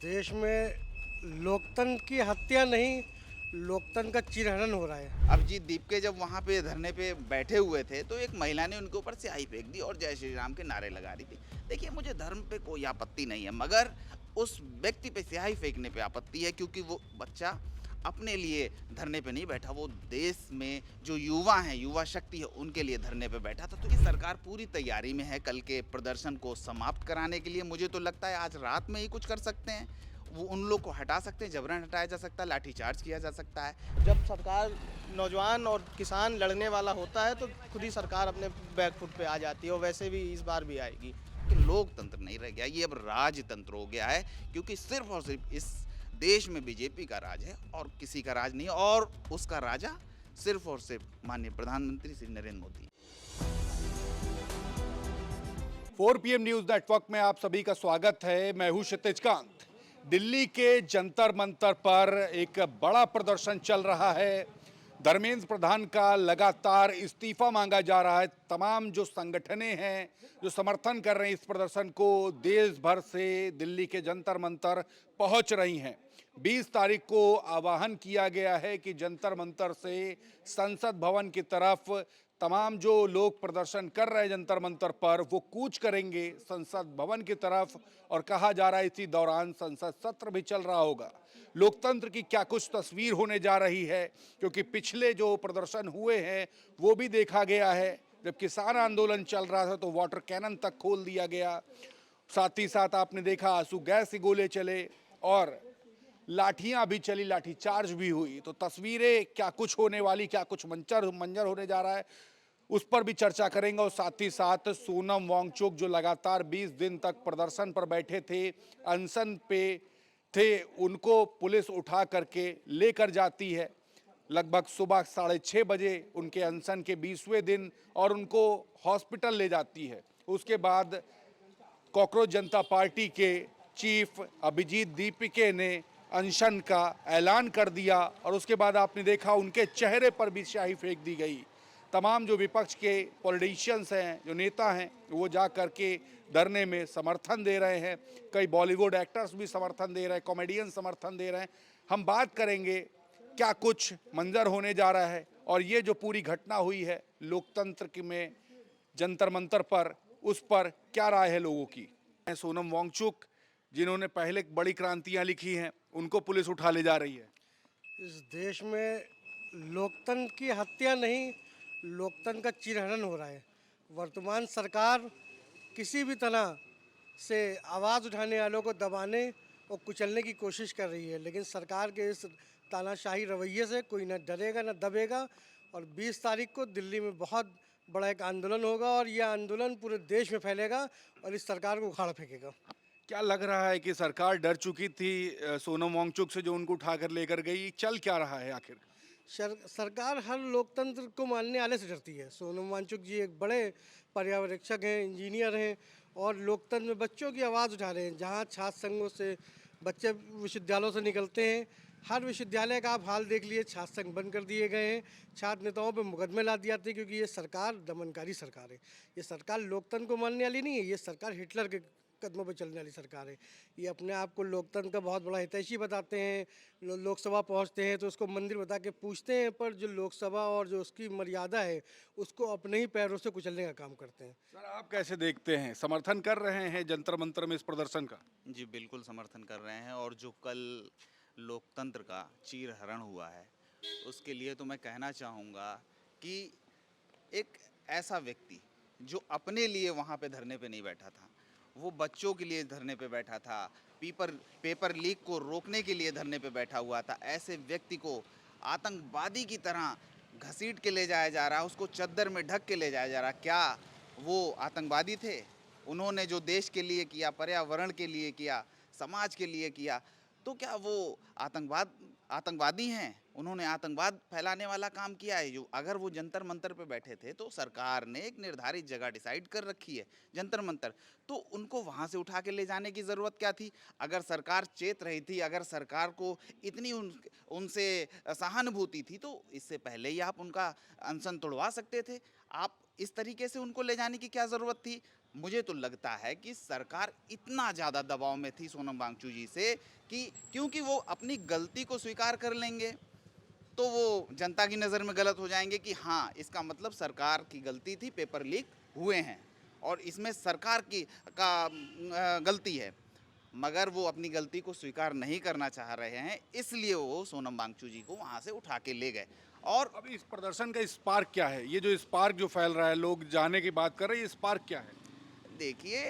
देश में लोकतंत्र की हत्या नहीं, लोकतंत्र का चिरहरण हो रहा है। अभिजीत दीपके जब वहाँ पे धरने पे बैठे हुए थे तो एक महिला ने उनके ऊपर स्याही फेंक दी और जय श्री राम के नारे लगा रही थी। देखिए, मुझे धर्म पे कोई आपत्ति नहीं है, मगर उस व्यक्ति पे स्याही फेंकने पे आपत्ति है, क्योंकि वो बच्चा अपने लिए धरने पे नहीं बैठा, वो देश में जो युवा हैं, युवा शक्ति है, उनके लिए धरने पे बैठा था। तो ये सरकार पूरी तैयारी में है कल के प्रदर्शन को समाप्त कराने के लिए। मुझे तो लगता है आज रात में ही कुछ कर सकते हैं, वो उन लोग को हटा सकते हैं, जबरन हटाया जा सकता है, लाठीचार्ज किया जा सकता है। जब सरकार नौजवान और किसान लड़ने वाला होता है तो खुद ही सरकार अपने बैक फुट पे आ जाती है और वैसे भी इस बार भी आएगी। तो लोकतंत्र नहीं रह गया, ये अब राजतंत्र हो गया है, क्योंकि सिर्फ और सिर्फ इस देश में बीजेपी का राज है और किसी का राज नहीं, और उसका राजा सिर्फ और सिर्फ माननीय प्रधानमंत्री Shri Narendra Modi. 4 PM news network में आप सभी का स्वागत है। मैं हूं क्षितिज कांत। दिल्ली के जंतर मंतर पर एक बड़ा प्रदर्शन चल रहा है। धर्मेंद्र प्रधान का लगातार इस्तीफा मांगा जा रहा है। तमाम जो संगठनें हैं जो समर्थन कर रहे हैं इस प्रदर्शन को, देश भर से दिल्ली के जंतर मंतर पहुंच रही हैं। 20 तारीख को आह्वान किया गया है कि जंतर मंतर से संसद भवन की तरफ तमाम जो लोग प्रदर्शन कर रहे हैं जंतर मंतर पर, वो कूच करेंगे संसद भवन की तरफ। और कहा जा रहा है इसी दौरान संसद सत्र भी चल रहा होगा। लोकतंत्र की क्या कुछ तस्वीर होने जा रही है, क्योंकि पिछले जो प्रदर्शन हुए हैं वो भी देखा गया है। जब किसान आंदोलन चल रहा था तो वाटर कैनन तक खोल दिया गया। साथ ही साथ आपने देखा आंसू गैस के गोले चले और लाठियां भी चली, लाठीचार्ज भी हुई। तो तस्वीरें क्या कुछ होने वाली, क्या कुछ मंजर होने जा रहा है, उस पर भी चर्चा करेंगे। और साथ ही साथ सोनम वांगचुक जो लगातार 20 दिन तक प्रदर्शन पर बैठे थे, अनशन पे थे, उनको पुलिस उठा करके लेकर जाती है लगभग सुबह 6:30 बजे उनके अनशन के 20वें दिन, और उनको हॉस्पिटल ले जाती है। उसके बाद कॉकरोच जनता पार्टी के चीफ अभिजीत दीपके ने अनशन का ऐलान कर दिया, और उसके बाद आपने देखा उनके चेहरे पर भी स्याही फेंक दी गई। तमाम जो विपक्ष के पॉलिटिशियंस हैं, जो नेता हैं, वो जा कर के धरने में समर्थन दे रहे हैं। कई बॉलीवुड एक्टर्स भी समर्थन दे रहे हैं, कॉमेडियन समर्थन दे रहे हैं। हम बात करेंगे क्या कुछ मंजर होने जा रहा है, और ये जो पूरी घटना हुई है लोकतंत्र की में जंतर मंतर पर, उस पर क्या राय है लोगों की। सोनम वांगचुक जिन्होंने पहले बड़ी क्रांतियां लिखी हैं, उनको पुलिस उठा ले जा रही है। इस देश में लोकतंत्र की हत्या नहीं, लोकतंत्र का चिरहरण हो रहा है। वर्तमान सरकार किसी भी तरह से आवाज़ उठाने वालों को दबाने और कुचलने की कोशिश कर रही है, लेकिन सरकार के इस तानाशाही रवैये से कोई न डरेगा न दबेगा। और 20 तारीख को दिल्ली में बहुत बड़ा एक आंदोलन होगा और यह आंदोलन पूरे देश में फैलेगा और इस सरकार को उखाड़ फेंकेगा। क्या लग रहा है कि सरकार डर चुकी थी सोनम वांगचुक से जो उनको उठाकर लेकर गई? चल क्या रहा है आखिर? सरकार हर लोकतंत्र को मानने वाले से डरती है। सोनम वांगचुक जी एक बड़े पर्यवेक्षक हैं, इंजीनियर हैं और लोकतंत्र में बच्चों की आवाज़ उठा रहे हैं। जहाँ छात्र संघों से बच्चे विश्वविद्यालयों से निकलते हैं, हर विश्वविद्यालय का आप हाल देख लिए, छात्र संघ बंद कर दिए गए हैं, छात्र नेताओं पर मुकदमे ला दिए जाते हैं, क्योंकि ये सरकार दमनकारी सरकार है। ये सरकार लोकतंत्र को मानने वाली नहीं है, ये सरकार हिटलर के कदमों पर चलने वाली सरकार है। ये अपने आप को लोकतंत्र का बहुत बड़ा हितैषी बताते हैं। लोकसभा पहुंचते हैं तो उसको मंदिर बता के पूछते हैं, पर जो लोकसभा और जो उसकी मर्यादा है उसको अपने ही पैरों से कुचलने का काम करते हैं। सर, आप कैसे देखते हैं? समर्थन कर रहे हैं जंतर मंतर में इस प्रदर्शन का? जी बिल्कुल समर्थन कर रहे हैं, और जो कल लोकतंत्र का चीरहरण हुआ है उसके लिए तो मैं कहना चाहूँगा कि एक ऐसा व्यक्ति जो अपने लिए वहाँ पे धरने पे नहीं बैठा था, वो बच्चों के लिए धरने पे बैठा था, पेपर लीक को रोकने के लिए धरने पे बैठा हुआ था, ऐसे व्यक्ति को आतंकवादी की तरह घसीट के ले जाया जा रहा है, उसको चद्दर में ढक के ले जाया जा रहा। क्या वो आतंकवादी थे? उन्होंने जो देश के लिए किया, पर्यावरण के लिए किया, समाज के लिए किया, तो क्या वो आतंकवादी हैं? उन्होंने आतंकवाद फैलाने वाला काम किया है। जो अगर वो जंतर मंतर पे बैठे थे तो सरकार ने एक निर्धारित जगह डिसाइड कर रखी है जंतर मंतर, तो उनको वहाँ से उठा के ले जाने की ज़रूरत क्या थी? अगर सरकार चेत रही थी, अगर सरकार को इतनी उनसे सहानुभूति थी, तो इससे पहले ही आप उनका अनशन तोड़वा सकते थे। आप इस तरीके से उनको ले जाने की क्या ज़रूरत थी? मुझे तो लगता है कि सरकार इतना ज़्यादा दबाव में थी सोनम वांगचुक जी से कि क्योंकि वो अपनी गलती को स्वीकार कर लेंगे तो वो जनता की नज़र में गलत हो जाएंगे कि हाँ, इसका मतलब सरकार की गलती थी, पेपर लीक हुए हैं और इसमें सरकार की गलती है। मगर वो अपनी गलती को स्वीकार नहीं करना चाह रहे हैं, इसलिए वो सोनम वांगचुक जी को वहाँ से उठा के ले गए। और अभी इस प्रदर्शन का स्पार्क क्या है? ये जो स्पार्क जो फैल रहा है, लोग जाने की बात कर रहे हैं, ये स्पार्क क्या है? देखिए,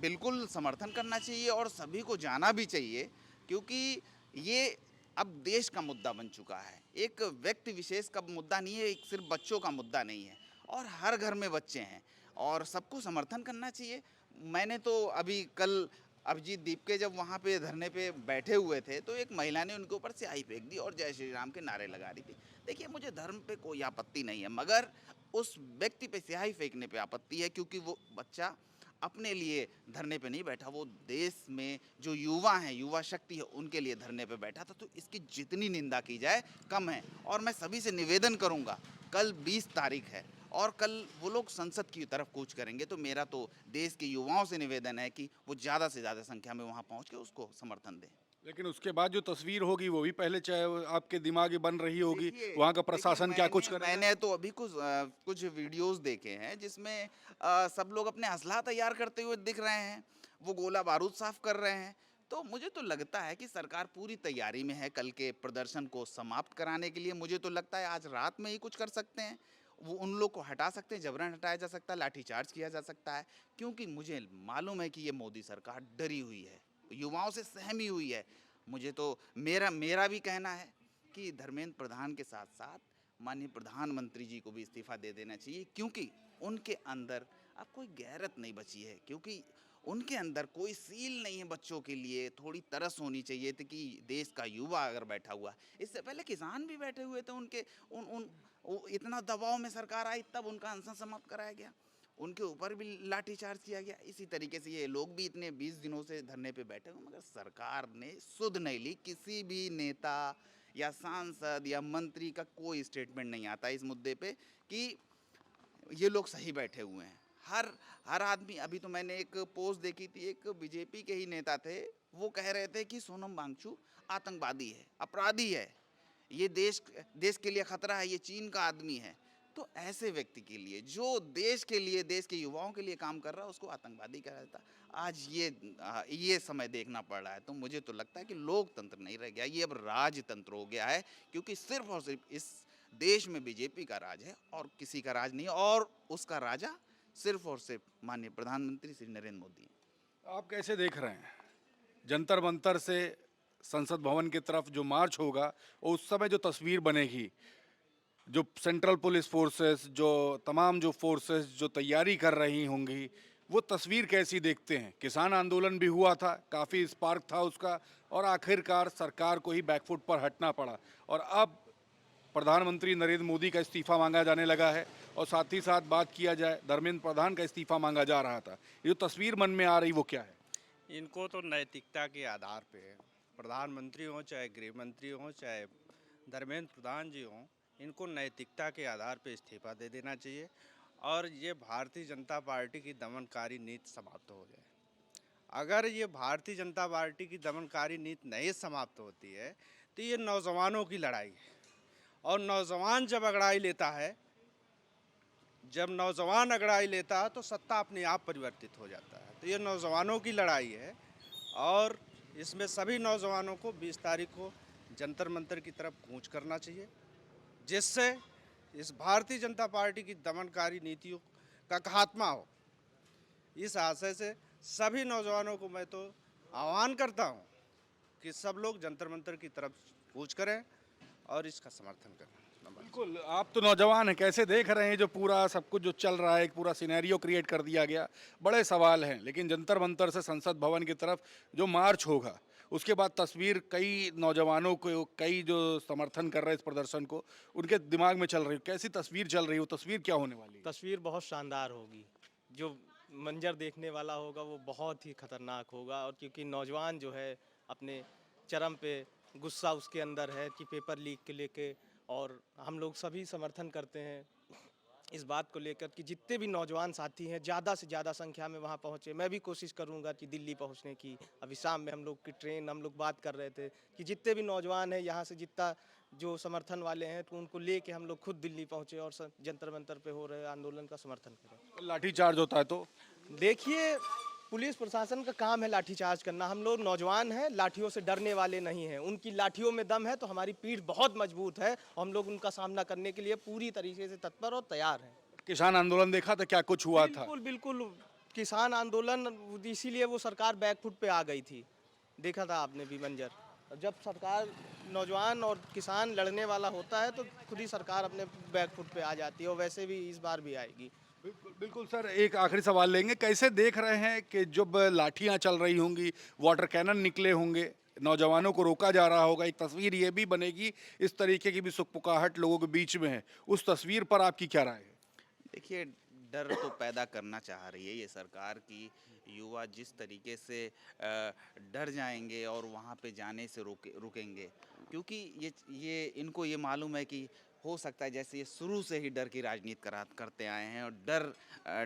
बिल्कुल समर्थन करना चाहिए और सभी को जाना भी चाहिए, क्योंकि ये अब देश का मुद्दा बन चुका है। एक व्यक्ति विशेष का मुद्दा नहीं है, एक सिर्फ बच्चों का मुद्दा नहीं है और हर घर में बच्चे हैं और सबको समर्थन करना चाहिए। मैंने तो अभी कल अभिजीत दीपके जब वहाँ पे धरने पे बैठे हुए थे तो एक महिला ने उनके ऊपर स्याही फेंक दी और जय श्री राम के नारे लगा रही थी। देखिए, मुझे धर्म पे कोई आपत्ति नहीं है, मगर उस व्यक्ति पे स्याही फेंकने पे आपत्ति है, क्योंकि वो बच्चा अपने लिए धरने पे नहीं बैठा, वो देश में जो युवा हैं, युवा शक्ति है, उनके लिए धरने पे बैठा था। तो इसकी जितनी निंदा की जाए कम है। और मैं सभी से निवेदन करूंगा, कल 20 तारीख है और कल वो लोग संसद की तरफ कूच करेंगे, तो मेरा तो देश के युवाओं से निवेदन है कि वो ज़्यादा से ज़्यादा संख्या में वहाँ पहुँच के उसको समर्थन दें। लेकिन उसके बाद जो तस्वीर होगी वो भी पहले चाहे वो आपके दिमाग में बन रही होगी, देखिए- वहाँ का देखिए, प्रशासन क्या कुछ करेगा? मैंने तो अभी कुछ वीडियोस देखे हैं जिसमें सब लोग अपने असला तैयार करते हुए दिख रहे हैं, वो गोला बारूद साफ कर रहे हैं। तो मुझे तो लगता है कि सरकार पूरी तैयारी में है कल के प्रदर्शन को समाप्त कराने के लिए। मुझे तो लगता है आज रात में ही कुछ कर सकते हैं, वो उन लोग को हटा सकते हैं, जबरन हटाया जा सकता है, लाठीचार्ज किया जा सकता है, क्योंकि मुझे मालूम है कि ये मोदी सरकार डरी हुई है, युवाओं से सहमी हुई है। मुझे तो मेरा भी कहना है कि धर्मेंद्र प्रधान के साथ साथ माननीय प्रधानमंत्री जी को भी इस्तीफा दे देना चाहिए, क्योंकि उनके अंदर अब कोई गैरत नहीं बची है, क्योंकि उनके अंदर कोई सील नहीं है बच्चों के लिए। थोड़ी तरस होनी चाहिए थी कि देश का युवा अगर बैठा हुआ, इससे पहले किसान भी बैठे हुए थे, उनके उन उन वो इतना दबाव में सरकार आई तब उनका अनशन समाप्त कराया गया, उनके ऊपर भी लाठीचार्ज किया गया। इसी तरीके से ये लोग भी इतने 20 दिनों से धरने पे बैठे हुए, मगर सरकार ने सुध नहीं ली। किसी भी नेता या सांसद या मंत्री का कोई स्टेटमेंट नहीं आता इस मुद्दे पे कि ये लोग सही बैठे हुए हैं। हर आदमी, अभी तो मैंने एक पोस्ट देखी थी, एक बीजेपी के ही नेता थे, वो कह रहे थे कि सोनम वांगचुक आतंकवादी है, अपराधी है, ये देश के लिए खतरा है, ये चीन का आदमी है। तो ऐसे व्यक्ति के लिए जो देश के लिए, देश के युवाओं के लिए काम कर रहा है, उसको आतंकवादी कहा जाता। आज ये समय देखना पड़ रहा है। तो मुझे तो लगता है कि लोकतंत्र नहीं रह गया, ये अब राजतंत्र हो गया है, क्योंकि सिर्फ और सिर्फ इस देश में बीजेपी का राज है और किसी का राज नहीं है, और उसका राजा सिर्फ और सिर्फ माननीय प्रधानमंत्री श्री नरेंद्र मोदी हैं। आप कैसे देख रहे हैं जंतर मंतर से संसद भवन की तरफ जो मार्च होगा, और उस समय जो तस्वीर बनेगी, जो सेंट्रल पुलिस फोर्सेस, जो तमाम जो फोर्सेस जो तैयारी कर रही होंगी, वो तस्वीर कैसी देखते हैं? किसान आंदोलन भी हुआ था, काफ़ी स्पार्क था उसका, और आखिरकार सरकार को ही बैकफुट पर हटना पड़ा, और अब प्रधानमंत्री नरेंद्र मोदी का इस्तीफा मांगा जाने लगा है, और साथ ही साथ बात किया जाए धर्मेंद्र प्रधान का इस्तीफा मांगा जा रहा था। ये जो तस्वीर मन में आ रही वो क्या है? इनको तो नैतिकता के आधार पे, प्रधानमंत्री हों चाहे गृह मंत्री हों चाहे धर्मेंद्र प्रधान जी हों, इनको नैतिकता के आधार पे इस्तीफा दे देना चाहिए और ये भारतीय जनता पार्टी की दमनकारी नीति समाप्त हो जाए। अगर ये भारतीय जनता पार्टी की दमनकारी नीति नहीं समाप्त होती है तो ये नौजवानों की लड़ाई है, और नौजवान जब अगड़ाई लेता है, जब नौजवान अगड़ाई लेता है तो सत्ता अपने आप परिवर्तित हो जाता है। तो ये नौजवानों की लड़ाई है और इसमें सभी नौजवानों को 20 तारीख को जंतर मंतर की तरफ कूच करना चाहिए, जिससे इस भारतीय जनता पार्टी की दमनकारी नीतियों का खात्मा हो। इस आशय से सभी नौजवानों को मैं तो आह्वान करता हूँ कि सब लोग जंतर मंतर की तरफ कूच करें और इसका समर्थन करें। बिल्कुल, आप तो नौजवान हैं, कैसे देख रहे हैं जो पूरा सब कुछ जो चल रहा है, एक पूरा सिनेरियो क्रिएट कर दिया गया? बड़े सवाल हैं, लेकिन जंतर मंतर से संसद भवन की तरफ जो मार्च होगा, उसके बाद तस्वीर कई नौजवानों को, कई जो समर्थन कर रहे हैं इस प्रदर्शन को, उनके दिमाग में चल रही है। कैसी तस्वीर चल रही है? वो तस्वीर क्या होने वाली है? तस्वीर बहुत शानदार होगी, जो मंजर देखने वाला होगा वो बहुत ही खतरनाक होगा। और क्योंकि नौजवान जो है अपने चरम पे, गुस्सा उसके अंदर है कि पेपर लीक के लेके, और हम लोग सभी समर्थन करते हैं इस बात को लेकर कि जितने भी नौजवान साथी हैं ज़्यादा से ज़्यादा संख्या में वहाँ पहुँचे। मैं भी कोशिश करूँगा कि दिल्ली पहुँचने की। अभी शाम में हम लोग की ट्रेन, हम लोग बात कर रहे थे कि जितने भी नौजवान हैं यहाँ से, जितना जो समर्थन वाले हैं, तो उनको लेके हम लोग खुद दिल्ली पहुँचे और जंतर मंतर पे हो रहे आंदोलन का समर्थन करें। लाठीचार्ज होता है तो देखिए, पुलिस प्रशासन का काम है लाठीचार्ज करना। हम लोग नौजवान हैं, लाठियों से डरने वाले नहीं हैं। उनकी लाठियों में दम है तो हमारी पीठ बहुत मजबूत है। हम लोग उनका सामना करने के लिए पूरी तरीके से तत्पर और तैयार हैं। किसान आंदोलन देखा था क्या कुछ हुआ था? बिल्कुल बिल्कुल, किसान आंदोलन, इसीलिए वो सरकार बैकफुट पे आ गई थी। देखा था आपने भी मंजर। जब सरकार, नौजवान और किसान लड़ने वाला होता है तो खुद ही सरकार अपने बैकफुट पे आ जाती है, और वैसे भी इस बार भी आएगी। बिल्कुल बिल्कुल सर, एक आखिरी सवाल लेंगे। कैसे देख रहे हैं कि जब लाठियां चल रही होंगी, वाटर कैनन निकले होंगे, नौजवानों को रोका जा रहा होगा, एक तस्वीर ये भी बनेगी, इस तरीके की भी सुकपुकाहट लोगों के बीच में है, उस तस्वीर पर आपकी क्या राय है? देखिए, डर तो पैदा करना चाह रही है ये सरकार की। युवा जिस तरीके से डर जाएंगे और वहाँ पे जाने से रुकेंगे, क्योंकि ये इनको ये मालूम है कि हो सकता है, जैसे ये शुरू से ही डर की राजनीति करते आए हैं और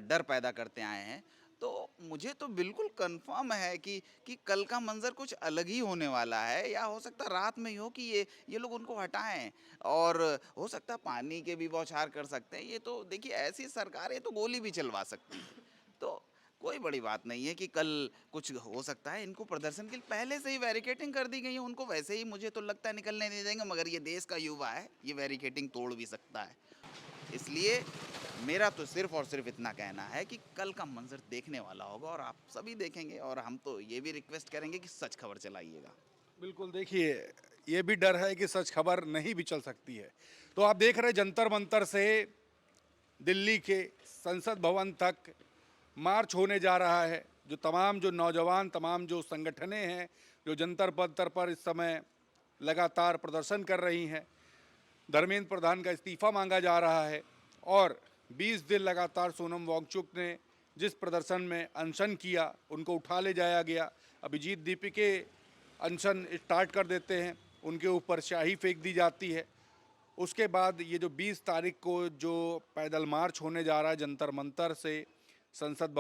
डर पैदा करते आए हैं, तो मुझे तो बिल्कुल कंफर्म है कि कल का मंजर कुछ अलग ही होने वाला है। या हो सकता है रात में ही हो कि ये लोग उनको हटाएं, और हो सकता है पानी के भी बौछार कर सकते हैं। ये तो देखिए, ऐसी सरकार है तो गोली भी चलवा सकती है। तो कोई बड़ी बात नहीं है कि कल कुछ हो सकता है। इनको प्रदर्शन के लिए पहले से ही बैरिकेडिंग कर दी गई है, उनको वैसे ही मुझे तो लगता है निकलने नहीं देंगे, मगर ये देश का युवा है, ये बैरिकेडिंग तोड़ भी सकता है। इसलिए मेरा तो सिर्फ और सिर्फ इतना कहना है कि कल का मंजर देखने वाला होगा और आप सभी देखेंगे, और हम तो ये भी रिक्वेस्ट करेंगे कि सच खबर चलाइएगा। बिल्कुल, देखिए ये भी डर है कि सच खबर नहीं भी चल सकती है। तो आप देख रहे जंतर मंतर से दिल्ली के संसद भवन तक मार्च होने जा रहा है। जो नौजवान, तमाम जो संगठनें हैं, जो जंतर मंतर पर इस समय लगातार प्रदर्शन कर रही हैं, धर्मेंद्र प्रधान का इस्तीफा मांगा जा रहा है। और 20 दिन लगातार सोनम वांगचुक ने जिस प्रदर्शन में अनशन किया, उनको उठा ले जाया गया। अभिजीत दीपिके अनशन स्टार्ट कर देते हैं, उनके ऊपर स्याही फेंक दी जाती है। उसके बाद ये जो 20 तारीख को जो पैदल मार्च होने जा रहा है जंतर मंतर से संसद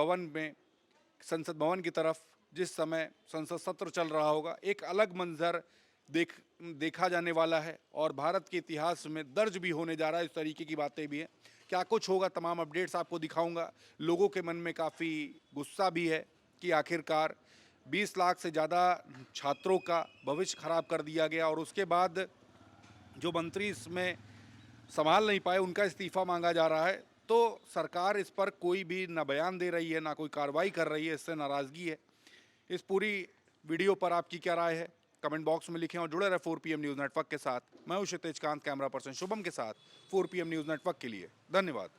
भवन की तरफ, जिस समय संसद सत्र चल रहा होगा, एक अलग मंजर देखा जाने वाला है और भारत के इतिहास में दर्ज भी होने जा रहा है। इस तरीके की बातें भी हैं। क्या कुछ होगा, तमाम अपडेट्स आपको दिखाऊंगा। लोगों के मन में काफ़ी गुस्सा भी है कि आखिरकार 20 लाख से ज़्यादा छात्रों का भविष्य खराब कर दिया गया, और उसके बाद जो मंत्री इसमें संभाल नहीं पाए, उनका इस्तीफा मांगा जा रहा है। तो सरकार इस पर कोई भी ना बयान दे रही है, ना कोई कार्रवाई कर रही है, इससे नाराज़गी है। इस पूरी वीडियो पर आपकी क्या राय है, कमेंट बॉक्स में लिखें और जुड़े रहे 4PM न्यूज़ नेटवर्क के साथ। मैं हूं क्षितिज कांत, कैमरा पर्सन शुभम के साथ 4PM न्यूज़ नेटवर्क के लिए। धन्यवाद।